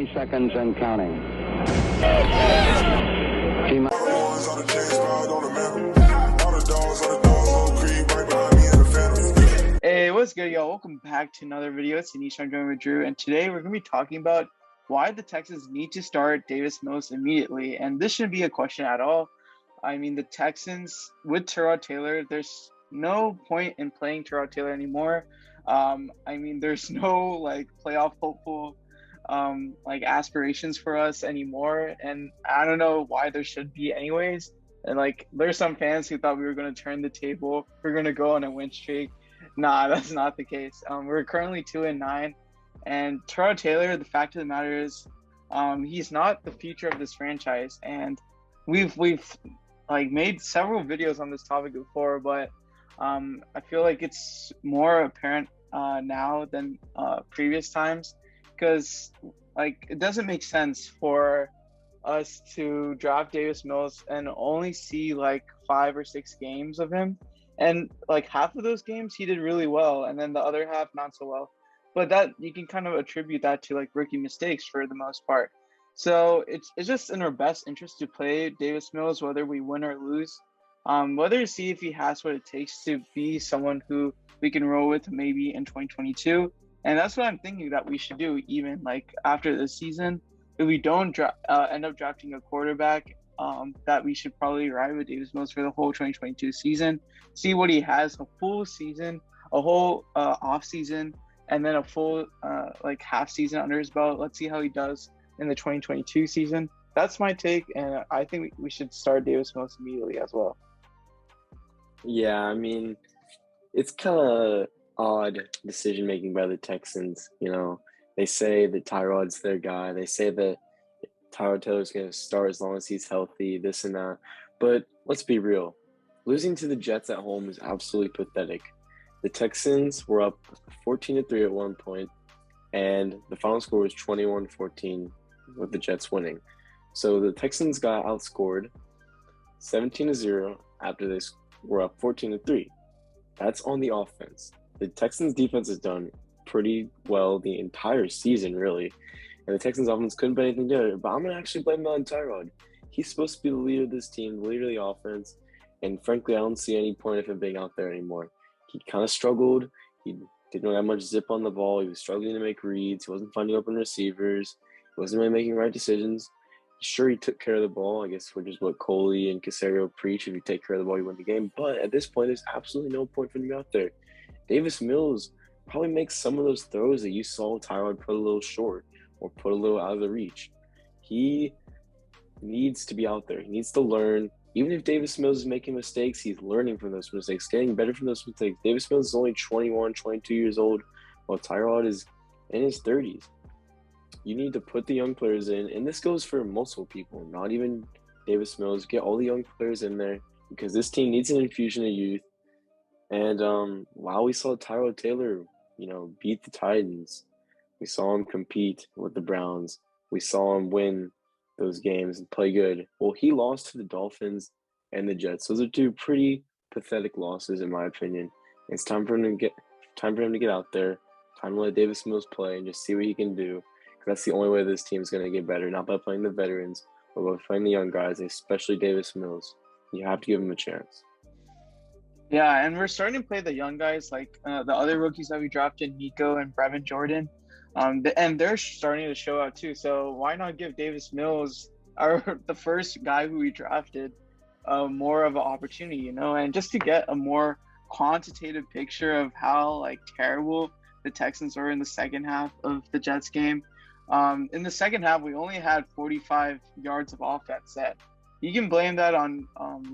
30 seconds and counting. Hey, what's good, y'all? Welcome back to another video. It's Anish. I'm joined with Drew, and today we're going to be talking about why the Texans need to start Davis Mills immediately. And this shouldn't be a question at all. I mean, the Texans with Tyrod Taylor, there's no point in playing Tyrod Taylor anymore. There's no like playoff hopeful like aspirations for us anymore, and I don't know why there should be anyways. And like there's some fans who thought we were going to turn the table, we're going to go on a win streak. Nah, that's not the case. We're currently 2-9, and Tyrod Taylor, the fact of the matter is he's not the future of this franchise. And we've like made several videos on this topic before, but I feel like it's more apparent now than previous times, because like it doesn't make sense for us to draft Davis Mills and only see like 5 or 6 games of him, and like half of those games he did really well, and then the other half not so well. But that you can kind of attribute that to like rookie mistakes for the most part. So it's just in our best interest to play Davis Mills whether we win or lose, whether to see if he has what it takes to be someone who we can roll with maybe in 2022. And that's what I'm thinking that we should do, even like after this season. If we don't end up drafting a quarterback, that we should probably ride with Davis Mills for the whole 2022 season, see what he has, a full season, a whole off season, and then a full like half season under his belt. Let's see how he does in the 2022 season. That's my take, and I think we should start Davis Mills immediately as well. Yeah, I mean, it's kind of odd decision making by the Texans. You know, they say that Tyrod's their guy. They say that Tyrod Taylor's going to start as long as he's healthy, this and that. But let's be real. Losing to the Jets at home is absolutely pathetic. The Texans were up 14-3 at one point, and the final score was 21-14 with the Jets winning. So the Texans got outscored 17-0 after they were up 14-3. That's on the offense. The Texans defense has done pretty well the entire season, really. And the Texans offense couldn't put anything together. But I'm going to actually blame that on Tyrod. He's supposed to be the leader of this team, the leader of the offense. And frankly, I don't see any point of him being out there anymore. He kind of struggled. He didn't really have much zip on the ball. He was struggling to make reads. He wasn't finding open receivers. He wasn't really making right decisions. Sure, he took care of the ball, I guess, which is what Coley and Caserio preach. If you take care of the ball, you win the game. But at this point, there's absolutely no point for him out there. Davis Mills probably makes some of those throws that you saw Tyrod put a little short or put a little out of the reach. He needs to be out there. He needs to learn. Even if Davis Mills is making mistakes, he's learning from those mistakes, getting better from those mistakes. Davis Mills is only 21, 22 years old, while Tyrod is in his 30s. You need to put the young players in, and this goes for multiple people, not even Davis Mills. Get all the young players in there, because this team needs an infusion of youth. And while we saw Tyrod Taylor, beat the Titans, we saw him compete with the Browns. We saw him win those games and play good. Well, he lost to the Dolphins and the Jets. Those are 2 pretty pathetic losses, in my opinion. It's time for him to get out there. Time to let Davis Mills play and just see what he can do. Because that's the only way this team is going to get better. Not by playing the veterans, but by playing the young guys, especially Davis Mills. You have to give him a chance. Yeah, and we're starting to play the young guys, like the other rookies that we drafted, Nico and Brevin Jordan. And they're starting to show out too. So why not give Davis Mills, the first guy who we drafted, more of an opportunity, and just to get a more quantitative picture of how like terrible the Texans were in the second half of the Jets game. In the second half, we only had 45 yards of offense. That you can blame that on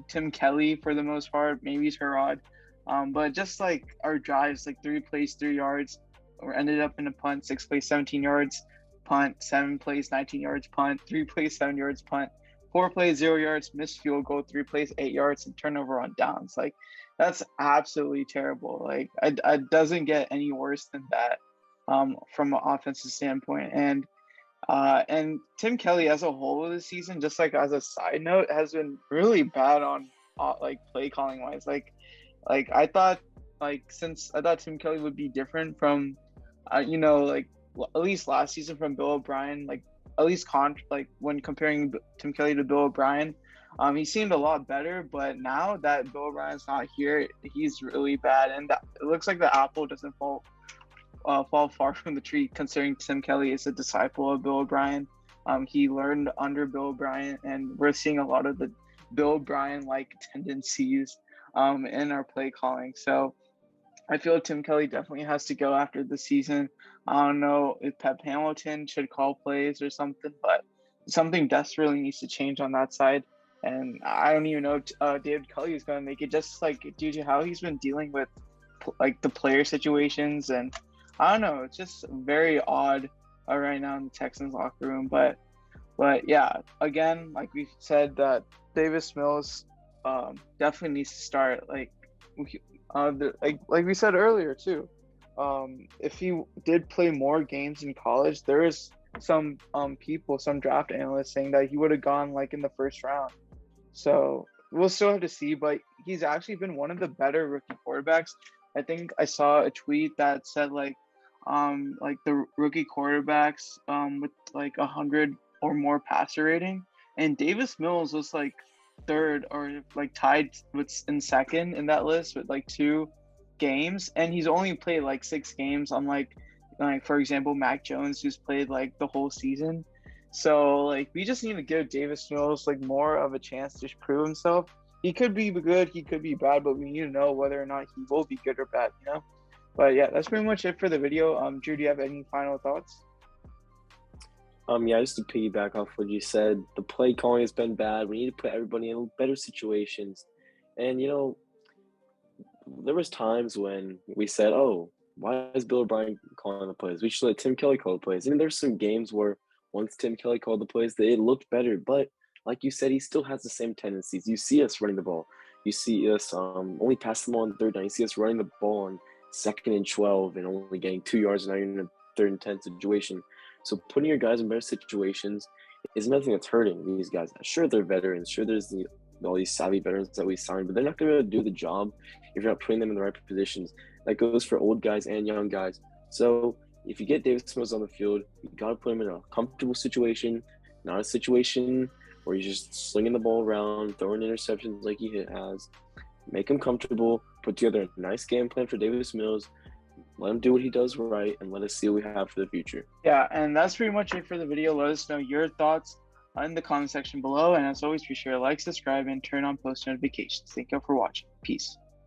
Tim Kelly for the most part, maybe Tyrod. But just like our drives, like 3 plays, 3 yards, or ended up in a punt, 6 plays, 17 yards, punt, 7 plays, 19 yards, punt, 3 plays, 7 yards, punt, 4 plays, 0 yards, missed field goal, 3 plays, 8 yards, and turnover on downs. Like, that's absolutely terrible. Like, it doesn't get any worse than that from an offensive standpoint. And Tim Kelly as a whole this season, just like as a side note, has been really bad on like play calling wise. Like I thought Tim Kelly would be different from, like at least last season from Bill O'Brien. Like at least like when comparing Tim Kelly to Bill O'Brien, he seemed a lot better. But now that Bill O'Brien's not here, he's really bad, and it looks like the apple doesn't fall far from the tree. Considering Tim Kelly is a disciple of Bill O'Brien, he learned under Bill O'Brien, and we're seeing a lot of the Bill O'Brien like tendencies in our play calling. So I feel Tim Kelly definitely has to go after the season. I don't know if Pep Hamilton should call plays or something, but something desperately needs to change on that side. And I don't even know if David Kelly is going to make it, just like due to how he's been dealing with like the player situations. And I don't know, it's just very odd right now in the Texans locker room. But yeah, again, like we said, that Davis Mills definitely needs to start. Like we said earlier too, if he did play more games in college, there is some some draft analysts saying that he would have gone like in the first round. So we'll still have to see, but he's actually been one of the better rookie quarterbacks. I think I saw a tweet that said like the rookie quarterbacks with like 100 or more passer rating, and Davis Mills was like third or like tied with in second in that list with like 2 games, and he's only played like 6 games, unlike for example Mac Jones, who's played like the whole season. So like we just need to give Davis Mills like more of a chance to prove himself. He could be good, he could be bad, but we need to know whether or not he will be good or bad, you know. But yeah, that's pretty much it for the video. Drew, do you have any final thoughts? Yeah, just to piggyback off what you said, the play calling has been bad. We need to put everybody in better situations. And you know, there was times when we said, "Oh, why is Bill O'Brien calling the plays? We should let Tim Kelly call the plays." I mean, there's some games where once Tim Kelly called the plays, it looked better. But like you said, he still has the same tendencies. You see us running the ball. You see us only pass the ball on third down. You see us running the ball on 2nd and 12 and only getting 2 yards, and now you're in a 3rd and 10 situation. So putting your guys in better situations is nothing that's hurting these guys. Sure, they're veterans. Sure, there's all these savvy veterans that we signed, but they're not going to do the job if you're not putting them in the right positions. That goes for old guys and young guys. So if you get Davis Mills on the field, you got to put him in a comfortable situation, not a situation where he's just slinging the ball around, throwing interceptions like he has. Make him comfortable, put together a nice game plan for Davis Mills, let him do what he does right, and let us see what we have for the future. Yeah, and that's pretty much it for the video. Let us know your thoughts in the comment section below. And as always, be sure to like, subscribe, and turn on post notifications. Thank you all for watching. Peace.